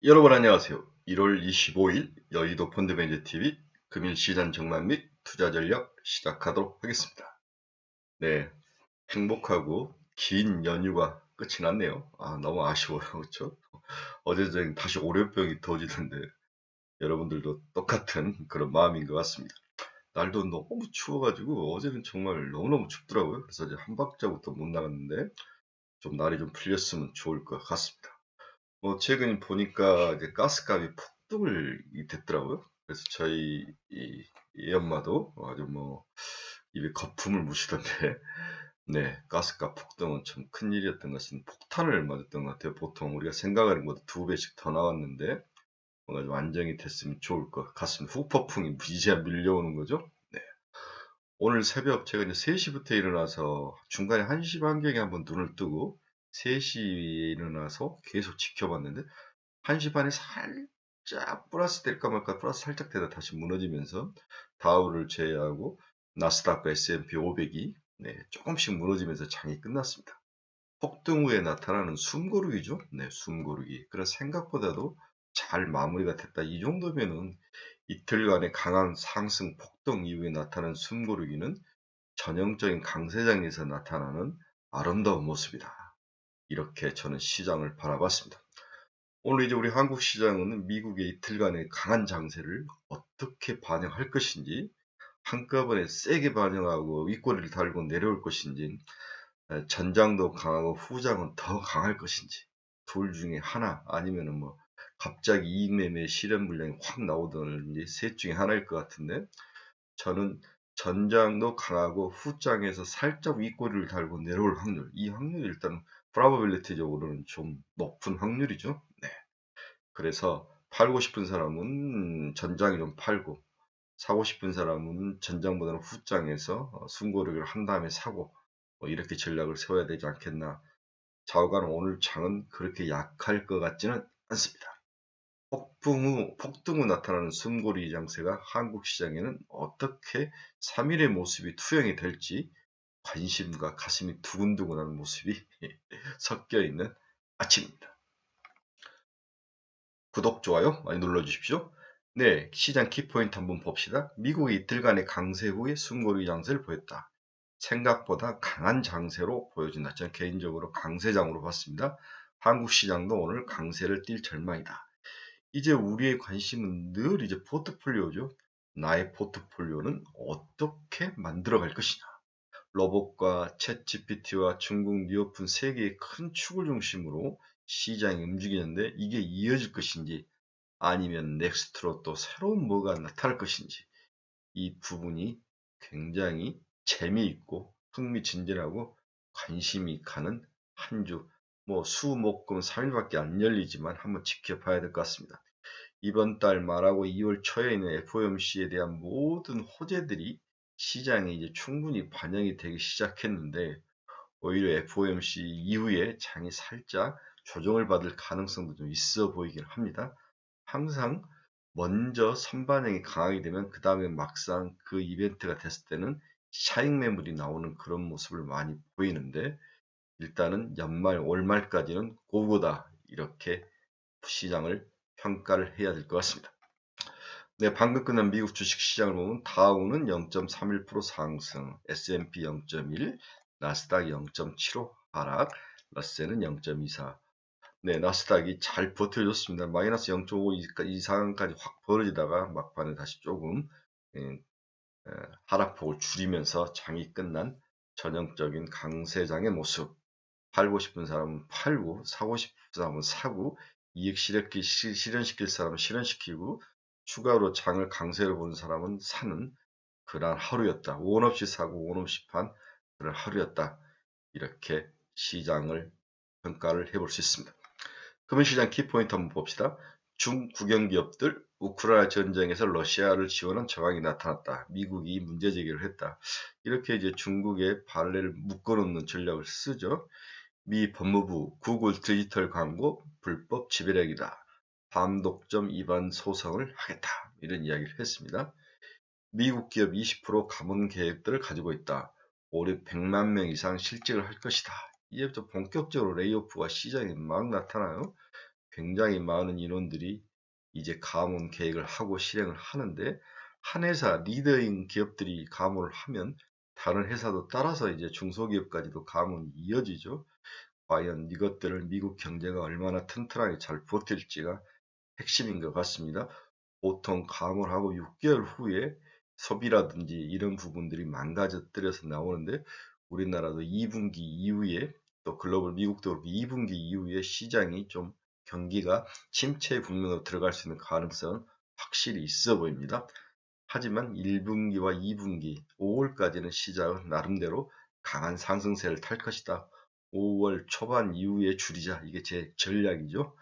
여러분 안녕하세요. 1월 25일 여의도 펀드매니저TV 금일시장 전망 및 투자 전략 시작하도록 하겠습니다. 네, 행복하고 긴 연휴가 끝이 났네요. 너무 아쉬워요. 그렇죠? 어제 저희 다시 월요병이 터지던데 여러분들도 똑같은 그런 마음인 것 같습니다. 날도 너무 추워가지고 어제는 정말 너무너무 춥더라고요. 그래서 이제 한 박자부터 못 나갔는데 좀 날이 좀 풀렸으면 좋을 것 같습니다. 최근 보니까 이제 가스값이 폭등을 됐더라고요. 그래서 저희 이 엄마도 아주 입에 거품을 무시던데, 네, 가스값 폭등은 참 큰일이었던 것은 폭탄을 맞았던 것 같아요. 보통 우리가 생각하는 것보다 2배씩 더 나왔는데, 뭔가 좀 안정이 됐으면 좋을 것 같습니다. 후폭풍이 이제야 밀려오는 거죠. 네. 오늘 새벽 제가 이제 3시부터 일어나서 중간에 1시 반경에 한번 눈을 뜨고 3시에 일어나서 계속 지켜봤는데 1시 반에 살짝 플러스 될까 말까 플러스 살짝 되다 다시 무너지면서 다우를 제외하고 나스닥과 S&P 500이 조금씩 무너지면서 장이 끝났습니다. 폭등 후에 나타나는 숨고르기죠. 네, 숨고르기. 그래서 생각보다도 잘 마무리가 됐다. 이 정도면은 이틀간의 강한 상승 폭등 이후에 나타난 숨고르기는 전형적인 강세장에서 나타나는 아름다운 모습이다. 이렇게 저는 시장을 바라봤습니다. 오늘 이제 우리 한국 시장은 미국의 이틀간의 강한 장세를 어떻게 반영할 것인지, 한꺼번에 세게 반영하고 윗꼬리를 달고 내려올 것인지, 전장도 강하고 후장은 더 강할 것인지, 둘 중에 하나 아니면은 갑자기 이익 매매 실현 물량이 확 나오든지 셋 중에 하나일 것 같은데, 저는 전장도 강하고 후장에서 살짝 윗꼬리를 달고 내려올 확률, 이 확률이 일단 프로바빌리티적으로는 좀 높은 확률이죠. 네. 그래서 팔고 싶은 사람은 전장이 좀 팔고, 사고 싶은 사람은 전장보다는 후장에서 숨고르기를 한 다음에 사고, 이렇게 전략을 세워야 되지 않겠나. 좌우간 오늘 장은 그렇게 약할 것 같지는 않습니다. 폭등 후 나타나는 숨고르기 장세가 한국 시장에는 어떻게 3일의 모습이 투영이 될지 관심과 가슴이 두근두근하는 모습이 섞여 있는 아침입니다. 구독, 좋아요 많이 눌러주십시오. 네, 시장 키포인트 한번 봅시다. 미국이 이틀간의 강세 후에 숨고르기 장세를 보였다. 생각보다 강한 장세로 보여진다. 저는 개인적으로 강세장으로 봤습니다. 한국 시장도 오늘 강세를 띌 전망이다. 이제 우리의 관심은 늘 이제 포트폴리오죠. 나의 포트폴리오는 어떻게 만들어갈 것이냐. 로봇과 챗GPT와 중국 뉴오픈 세 개의 큰 축을 중심으로 시장이 움직이는데 이게 이어질 것인지 아니면 넥스트로 또 새로운 뭐가 나타날 것인지 이 부분이 굉장히 재미있고 흥미진진하고 관심이 가는 한 주, 수목금 3일밖에 안 열리지만 한번 지켜봐야 될 것 같습니다. 이번 달 말하고 2월 초에 있는 FOMC에 대한 모든 호재들이 시장에 이제 충분히 반영이 되기 시작했는데 오히려 FOMC 이후에 장이 살짝 조정을 받을 가능성도 좀 있어 보이긴 합니다. 항상 먼저 선반영이 강하게 되면 그 다음에 막상 그 이벤트가 됐을 때는 샤익 매물이 나오는 그런 모습을 많이 보이는데 일단은 연말 월말까지는 고고다 이렇게 시장을 평가를 해야 될 것 같습니다. 네, 방금 끝난 미국 주식시장을 보면 다우는 0.31% 상승, S&P 0.1, 나스닥 0.75 하락, 러셀은 0.24. 네, 나스닥이 잘 버텨줬습니다. 마이너스 0.5 이상까지 확 벌어지다가 막판에 다시 조금 예, 하락폭을 줄이면서 장이 끝난 전형적인 강세장의 모습. 팔고 싶은 사람은 팔고, 사고 싶은 사람은 사고, 이익 실현시킬 사람은 실현시키고, 추가로 장을 강세로 보는 사람은 사는 그런 하루였다. 원 없이 사고, 원 없이 판 그런 하루였다. 이렇게 시장을 평가를 해볼 수 있습니다. 금융시장 키포인트 한번 봅시다. 중국영 기업들 우크라이나 전쟁에서 러시아를 지원한 정황이 나타났다. 미국이 문제 제기를 했다. 이렇게 이제 중국의 발레를 묶어놓는 전략을 쓰죠. 미 법무부 구글 디지털 광고 불법 지배력이다. 반독점 위반 소송을 하겠다. 이런 이야기를 했습니다. 미국 기업 20% 감원 계획들을 가지고 있다. 올해 100만 명 이상 실직을 할 것이다. 이제부터 본격적으로 레이오프가 시장에 막 나타나요. 굉장히 많은 인원들이 이제 감원 계획을 하고 실행을 하는데, 한 회사 리더인 기업들이 감원을 하면 다른 회사도 따라서 이제 중소기업까지도 감원이 이어지죠. 과연 이것들을 미국 경제가 얼마나 튼튼하게 잘 버틸지가 핵심인 것 같습니다. 보통 감원하고 6개월 후에 소비라든지 이런 부분들이 망가져뜨려서 나오는데, 우리나라도 2분기 이후에 또 글로벌 미국도 그렇고 2분기 이후에 시장이 좀 경기가 침체 국면으로 들어갈 수 있는 가능성은 확실히 있어 보입니다. 하지만 1분기와 2분기, 5월까지는 시장은 나름대로 강한 상승세를 탈 것이다. 5월 초반 이후에 줄이자. 이게 제 전략이죠.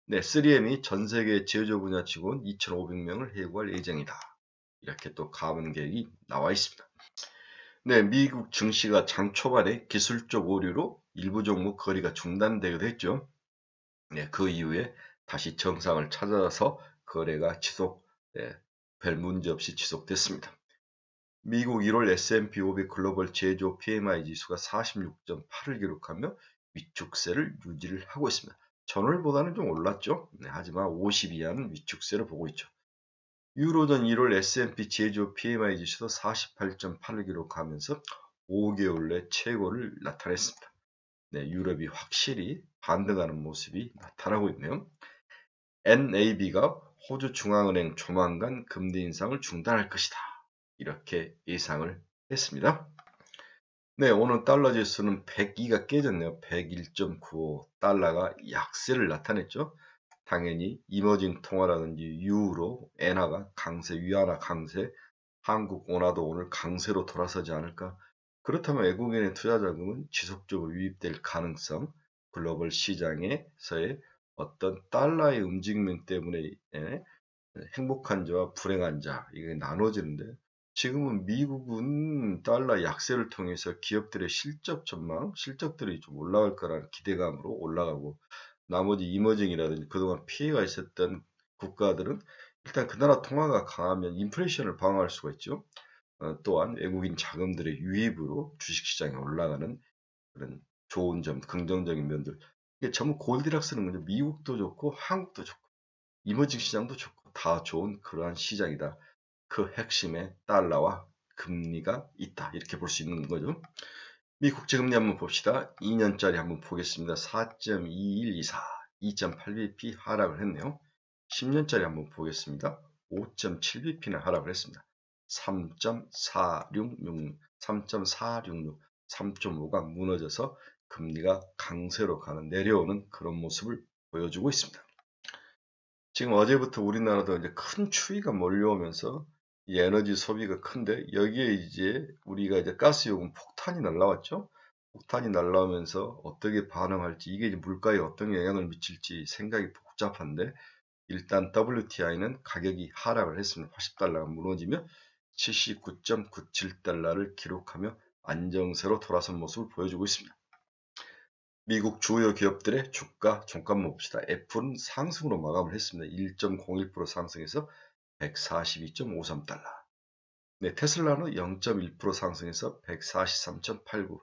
네, 3M이 전 세계 제조 분야 직원 2,500명을 해고할 예정이다. 이렇게 또 감원 계획이 나와 있습니다. 네, 미국 증시가 장 초반에 기술적 오류로 일부 종목 거래가 중단되기도 했죠. 네, 그 이후에 다시 정상을 찾아서 거래가 별 문제 없이 지속됐습니다. 미국 1월 S&P 500 글로벌 제조 PMI 지수가 46.8을 기록하며 위축세를 유지를 하고 있습니다. 전월보다는 좀 올랐죠. 네, 하지만 50 이하는 위축세를 보고 있죠. 유로존 1월 S&P 제조 PMI 지수도 48.8을 기록하면서 5개월 내 최고를 나타냈습니다. 네, 유럽이 확실히 반등하는 모습이 나타나고 있네요. NAB가 호주 중앙은행 조만간 금리 인상을 중단할 것이다. 이렇게 예상을 했습니다. 네, 오늘 달러 지수는 102가 깨졌네요. 101.95 달러가 약세를 나타냈죠. 당연히 이머징 통화라든지 유로, 엔화가 강세, 위안화 강세, 한국 원화도 오늘 강세로 돌아서지 않을까. 그렇다면 외국인의 투자 자금은 지속적으로 유입될 가능성, 글로벌 시장에서의 어떤 달러의 움직임 때문에 행복한 자와 불행한 자, 이게 나눠지는데, 지금은 미국은 달러 약세를 통해서 기업들의 실적 전망, 실적들이 좀 올라갈 거라는 기대감으로 올라가고, 나머지 이머징이라든지 그동안 피해가 있었던 국가들은 일단 그 나라 통화가 강하면 인플레이션을 방어할 수가 있죠. 또한 외국인 자금들의 유입으로 주식시장에 올라가는 그런 좋은 점, 긍정적인 면들. 이게 전부 골디락스는 거죠. 미국도 좋고 한국도 좋고 이머징 시장도 좋고 다 좋은 그러한 시장이다. 그 핵심에 달러와 금리가 있다. 이렇게 볼 수 있는 거죠. 미 국채금리 한번 봅시다. 2년짜리 한번 보겠습니다. 4.2124, 2.8bp 하락을 했네요. 10년짜리 한번 보겠습니다. 5.7bp는 하락을 했습니다. 3.466, 3.5가 무너져서 금리가 강세로 가는 내려오는 그런 모습을 보여주고 있습니다. 지금 어제부터 우리나라도 이제 큰 추위가 몰려오면서 이 에너지 소비가 큰데, 여기에 이제 우리가 이제 가스 요금 폭탄이 날라왔죠. 폭탄이 날라오면서 어떻게 반응할지, 이게 이제 물가에 어떤 영향을 미칠지 생각이 복잡한데, 일단 WTI는 가격이 하락을 했습니다. 80달러가 무너지며 79.97달러를 기록하며 안정세로 돌아선 모습을 보여주고 있습니다. 미국 주요 기업들의 주가 종가 봅시다. 애플은 상승으로 마감을 했습니다. 1.01% 상승해서 142.53달러. 네, 테슬라는 0.1% 상승해서 143.89.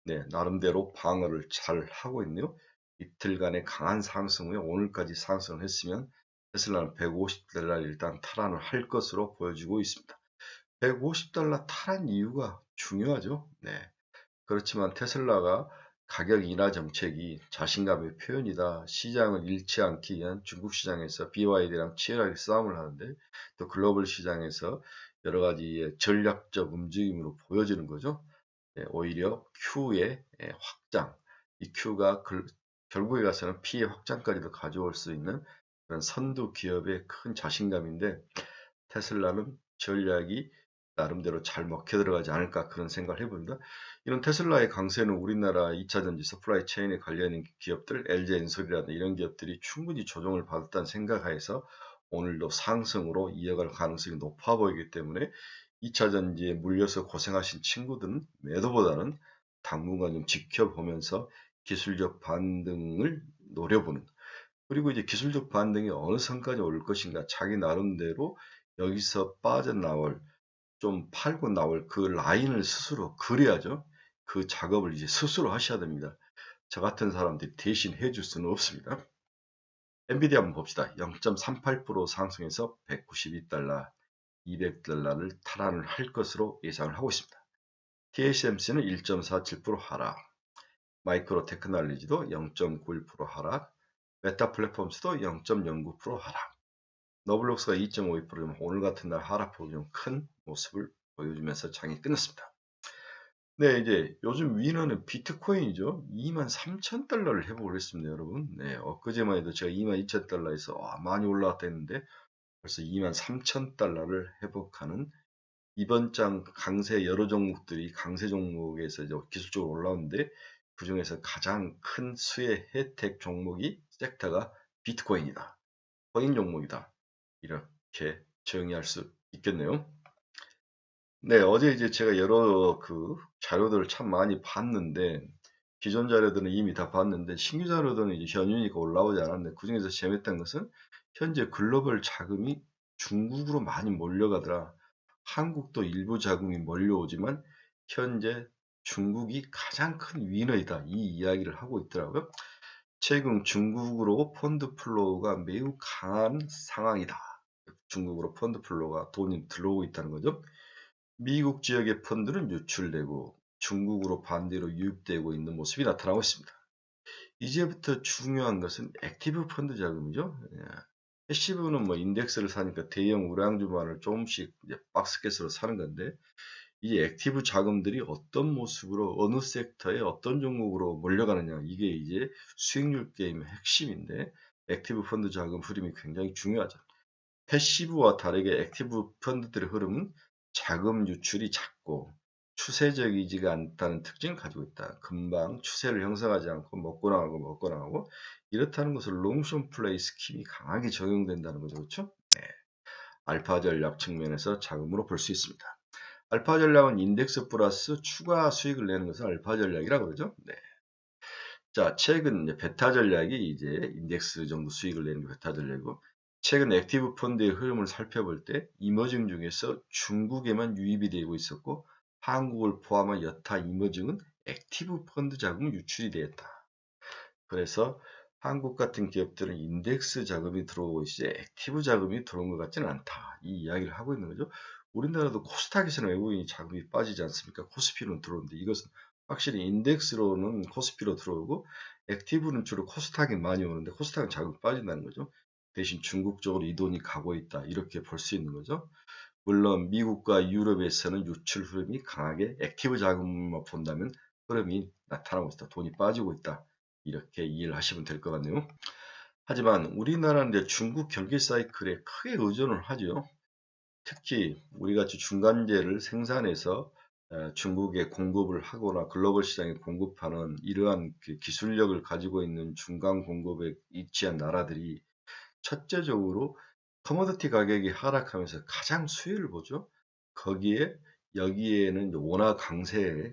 네, 나름대로 방어를 잘 하고 있네요. 이틀간의 강한 상승 후에 오늘까지 상승을 했으면 테슬라는 150달러를 일단 탈환을 할 것으로 보여지고 있습니다. 150달러 탈환 이유가 중요하죠. 네. 그렇지만 테슬라가 가격 인하 정책이 자신감의 표현이다. 시장을 잃지 않기 위한 중국 시장에서 BYD랑 치열하게 싸움을 하는데, 또 글로벌 시장에서 여러 가지 전략적 움직임으로 보여지는 거죠. 오히려 Q의 확장, 이 Q가 결국에 가서는 P의 확장까지도 가져올 수 있는 그런 선두 기업의 큰 자신감인데, 테슬라는 전략이 나름대로 잘 먹혀 들어가지 않을까, 그런 생각을 해봅니다. 이런 테슬라의 강세는 우리나라 2차전지 서플라이 체인에 관련된 기업들, LG엔솔이라든지 이런 기업들이 충분히 조정을 받았다는 생각하에서 오늘도 상승으로 이어갈 가능성이 높아 보이기 때문에 2차전지에 물려서 고생하신 친구들은 매도보다는 당분간 좀 지켜보면서 기술적 반등을 노려보는, 그리고 이제 기술적 반등이 어느 선까지 올 것인가, 자기 나름대로 여기서 빠져나올, 좀 팔고 나올 그 라인을 스스로 그려야죠. 그 작업을 이제 스스로 하셔야 됩니다. 저 같은 사람들이 대신 해줄 수는 없습니다. 엔비디아 한번 봅시다. 0.38% 상승해서 192달러, 200달러를 탈환을 할 것으로 예상을 하고 있습니다. TSMC는 1.47% 하락, 마이크로 테크놀로지도 0.91% 하락, 메타 플랫폼스도 0.09% 하락, 너블록스가 2.52% 오늘 같은 날 하락폭이 좀 큰 모습을 보여주면서 장이 끝났습니다. 네, 이제 요즘 위너는 비트코인이죠. 23,000달러를 회복을 했습니다, 여러분. 네, 엊그제만 해도 제가 22,000달러에서 많이 올라왔다 했는데 벌써 23,000달러를 회복하는 이번 장 강세 여러 종목들이 강세 종목에서 이제 기술적으로 올라오는데 그 중에서 가장 큰 수혜 혜택 종목이 섹터가 비트코인이다. 코인 종목이다. 이렇게 정의할 수 있겠네요. 네, 어제 이제 제가 여러 자료들을 참 많이 봤는데, 기존 자료들은 이미 다 봤는데, 신규 자료들은 이제 현유니까 올라오지 않았는데, 그 중에서 재밌던 것은, 현재 글로벌 자금이 중국으로 많이 몰려가더라. 한국도 일부 자금이 몰려오지만, 현재 중국이 가장 큰 위너이다. 이 이야기를 하고 있더라고요. 최근 중국으로 펀드 플로우가 매우 강한 상황이다. 중국으로 펀드 플로우가 돈이 들어오고 있다는 거죠. 미국 지역의 펀드는 유출되고 중국으로 반대로 유입되고 있는 모습이 나타나고 있습니다. 이제부터 중요한 것은 액티브 펀드 자금이죠. 패시브는 뭐 인덱스를 사니까 대형 우량주만을 조금씩 이제 박스켓으로 사는 건데 이 액티브 자금들이 어떤 모습으로 어느 섹터에 어떤 종목으로 몰려가느냐 이게 이제 수익률 게임의 핵심인데 액티브 펀드 자금 흐름이 굉장히 중요하죠. 패시브와 다르게 액티브 펀드들의 흐름은 자금 유출이 작고 추세적이지가 않다는 특징을 가지고 있다. 금방 추세를 형성하지 않고 먹고 나가고 이렇다는 것을 롱숏 플레이 스킴이 강하게 적용된다는 거죠. 그렇죠? 네. 알파 전략 측면에서 자금으로 볼 수 있습니다. 알파 전략은 인덱스 플러스 추가 수익을 내는 것을 알파 전략이라고 그러죠. 네. 자, 최근 이제 베타 전략이 이제 인덱스 정도 수익을 내는 게 베타 전략이고, 최근 액티브 펀드의 흐름을 살펴볼 때 이머징 중에서 중국에만 유입이 되고 있었고, 한국을 포함한 여타 이머징은 액티브 펀드 자금이 유출이 되었다. 그래서 한국 같은 기업들은 인덱스 자금이 들어오고 있지 액티브 자금이 들어온 것 같지는 않다. 이 이야기를 하고 있는 거죠. 우리나라도 코스닥에서는 외국인이 자금이 빠지지 않습니까? 코스피로는 들어오는데 이것은 확실히 인덱스로는 코스피로 들어오고 액티브는 주로 코스닥이 많이 오는데 코스닥은 자금이 빠진다는 거죠. 대신 중국 쪽으로 이 돈이 가고 있다. 이렇게 볼 수 있는 거죠. 물론 미국과 유럽에서는 유출 흐름이 강하게 액티브 자금만 본다면 흐름이 나타나고 있다. 돈이 빠지고 있다. 이렇게 이해를 하시면 될 것 같네요. 하지만 우리나라는 이제 중국 경기 사이클에 크게 의존을 하죠. 특히 우리같이 중간재를 생산해서 중국에 공급을 하거나 글로벌 시장에 공급하는 이러한 기술력을 가지고 있는 중간 공급에 위치한 나라들이 첫째적으로 커머디티 가격이 하락하면서 가장 수혜를 보죠. 거기에 여기에는 워낙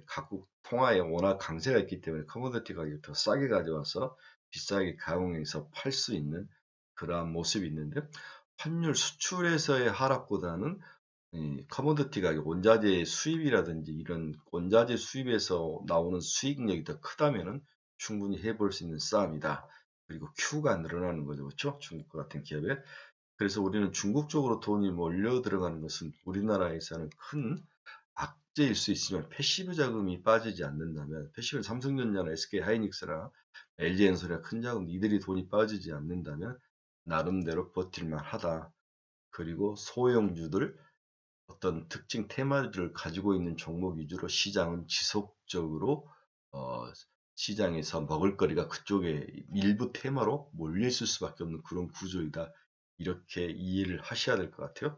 각국 통화에 워낙 강세가 있기 때문에 커머디티 가격을 더 싸게 가져와서 비싸게 가공해서 팔 수 있는 그러한 모습이 있는데 환율 수출에서의 하락보다는 커머디티 가격, 원자재 수입이라든지 이런 원자재 수입에서 나오는 수익력이 더 크다면은 충분히 해볼 수 있는 싸움이다. 그리고 Q가 늘어나는 거죠. 그렇죠? 중국 같은 기업에. 그래서 우리는 중국 쪽으로 돈이 몰려 들어가는 것은 우리나라에서는 큰 악재일 수 있으면 패시브 자금이 빠지지 않는다면 패시브 삼성전자나 SK하이닉스나 LG엔솔이나 큰 자금 이들이 돈이 빠지지 않는다면 나름대로 버틸만 하다. 그리고 소형주들 어떤 특징 테마를 가지고 있는 종목 위주로 시장은 지속적으로 시장에서 먹을거리가 그쪽에 일부 테마로 몰려있을 수밖에 없는 그런 구조이다. 이렇게 이해를 하셔야 될 것 같아요.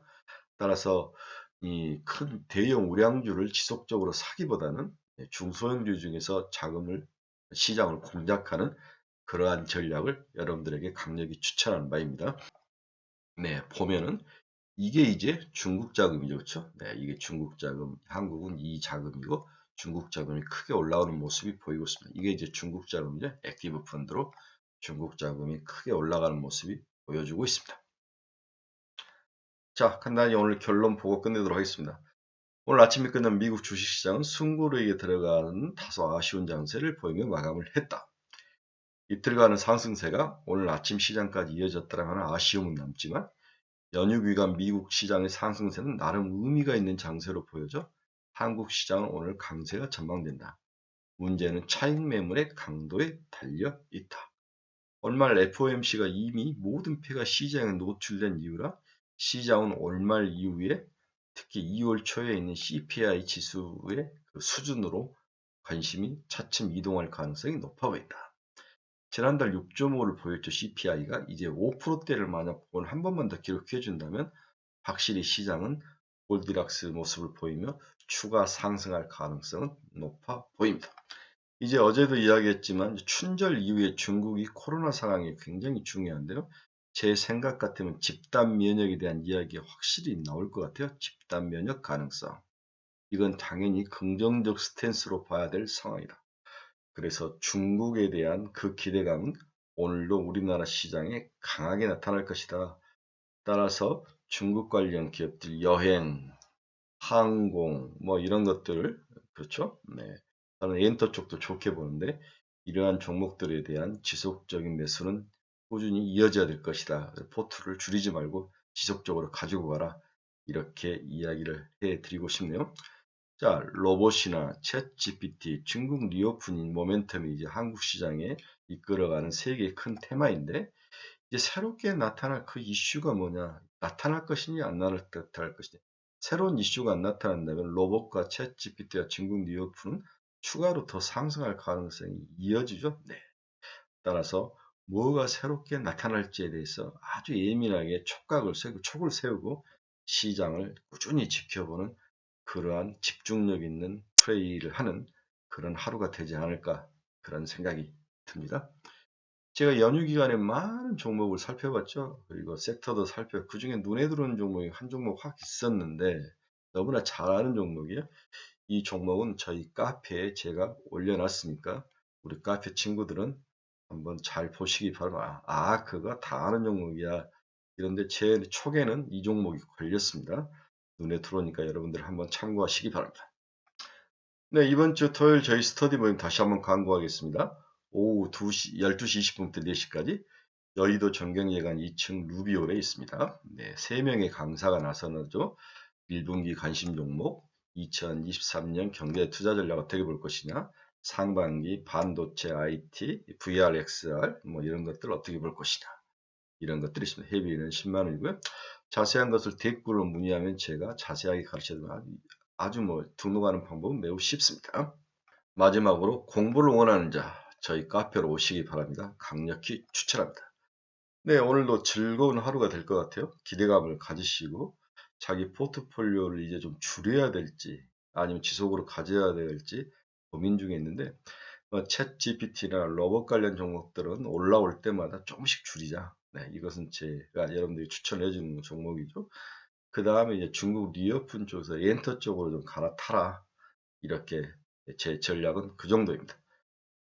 따라서 이 큰 대형 우량주를 지속적으로 사기보다는 중소형주 중에서 시장을 공략하는 그러한 전략을 여러분들에게 강력히 추천하는 바입니다. 네, 보면은 이게 이제 중국 자금이죠. 그렇죠? 네, 이게 중국 자금, 한국은 이 자금이고 중국 자금이 크게 올라오는 모습이 보이고 있습니다. 이게 이제 중국 자금이죠. 액티브 펀드로 중국 자금이 크게 올라가는 모습이 보여주고 있습니다. 자, 간단히 오늘 결론 보고 끝내도록 하겠습니다. 오늘 아침에 끝난 미국 주식시장은 승부르기에 들어가는 다소 아쉬운 장세를 보이며 마감을 했다. 이틀간의 상승세가 오늘 아침 시장까지 이어졌다는 아쉬움은 남지만 연휴 기간 미국 시장의 상승세는 나름 의미가 있는 장세로 보여져 한국 시장은 오늘 강세가 전망된다. 문제는 차익 매물의 강도에 달려 있다. 월말 FOMC가 이미 모든 패가 시장에 노출된 이유라 시장은 월말 이후에 특히 2월 초에 있는 CPI 지수의 그 수준으로 관심이 차츰 이동할 가능성이 높아 보인다. 지난달 6.5를 보였죠. CPI가 이제 5%대를 만약 오늘 한 번만 더 기록해 준다면 확실히 시장은 골디락스 모습을 보이며 추가 상승할 가능성은 높아 보입니다. 이제 어제도 이야기했지만 춘절 이후에 중국이 코로나 상황이 굉장히 중요한데요. 제 생각 같으면 집단 면역에 대한 이야기가 확실히 나올 것 같아요. 집단 면역 가능성. 이건 당연히 긍정적 스탠스로 봐야 될 상황이다. 그래서 중국에 대한 그 기대감은 오늘도 우리나라 시장에 강하게 나타날 것이다. 따라서 중국 관련 기업들 여행, 항공 뭐 이런 것들 그렇죠? 네. 저는 엔터 쪽도 좋게 보는데 이러한 종목들에 대한 지속적인 매수는 꾸준히 이어져야 될 것이다. 포트를 줄이지 말고 지속적으로 가지고 가라. 이렇게 이야기를 해드리고 싶네요. 자, 로봇이나 챗 GPT, 중국 리오프닝 모멘텀이 이제 한국 시장에 이끌어가는 세 개의 큰 테마인데 이제 새롭게 나타날 그 이슈가 뭐냐? 나타날 것이냐, 안 나타날 것이냐? 새로운 이슈가 안 나타난다면 로봇과 챗 GPT와 중국 리오프는 추가로 더 상승할 가능성이 이어지죠. 네. 따라서 뭐가 새롭게 나타날지에 대해서 아주 예민하게 촉각을 세우고 촉을 세우고 시장을 꾸준히 지켜보는 그러한 집중력 있는 플레이를 하는 그런 하루가 되지 않을까 그런 생각이 듭니다. 제가 연휴 기간에 많은 종목을 살펴봤죠. 그리고 섹터도 그중에 눈에 들어오는 종목이 한 종목 확 있었는데 너무나 잘 아는 종목이에요. 이 종목은 저희 카페에 제가 올려놨으니까 우리 카페 친구들은 한번 잘 보시기 바랍니다. 그거 다 아는 종목이야. 그런데 제 촉에는 이 종목이 걸렸습니다. 눈에 들어오니까 여러분들 한번 참고하시기 바랍니다. 네, 이번 주 토요일 저희 스터디 모임 다시 한번 광고하겠습니다. 오후 12시 20분부터 4시까지 여의도 정경예관 2층 루비홀에 있습니다. 네, 3명의 강사가 나서죠. 1분기 관심 종목, 2023년 경제 투자 전략 어떻게 볼 것이냐, 상반기 반도체 IT, VR, XR 뭐 이런 것들 어떻게 볼 것이냐 이런 것들이 있습니다. 회비는 10만 원이고요. 자세한 것을 댓글로 문의하면 제가 자세하게 가르쳐드립니다. 아주 뭐 등록하는 방법은 매우 쉽습니다. 마지막으로 공부를 원하는 자 저희 카페로 오시기 바랍니다. 강력히 추천합니다. 네, 오늘도 즐거운 하루가 될 것 같아요. 기대감을 가지시고 자기 포트폴리오를 이제 좀 줄여야 될지 아니면 지속으로 가져야 될지 고민 중에 있는데 챗 GPT나 로봇 관련 종목들은 올라올 때마다 조금씩 줄이자. 네, 이것은 제가 여러분들이 추천해 주는 종목이죠. 그 다음에 이제 중국 리오픈 쪽에서 엔터 쪽으로 좀 갈아타라. 이렇게 제 전략은 그 정도입니다.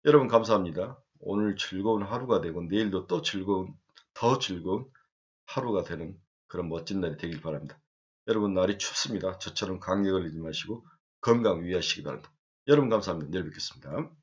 여러분 감사합니다. 오늘 즐거운 하루가 되고 내일도 또 더 즐거운 하루가 되는 그런 멋진 날이 되길 바랍니다. 여러분 날이 춥습니다. 저처럼 감기 걸리지 마시고 건강 유의하시기 바랍니다. 여러분 감사합니다. 내일 뵙겠습니다.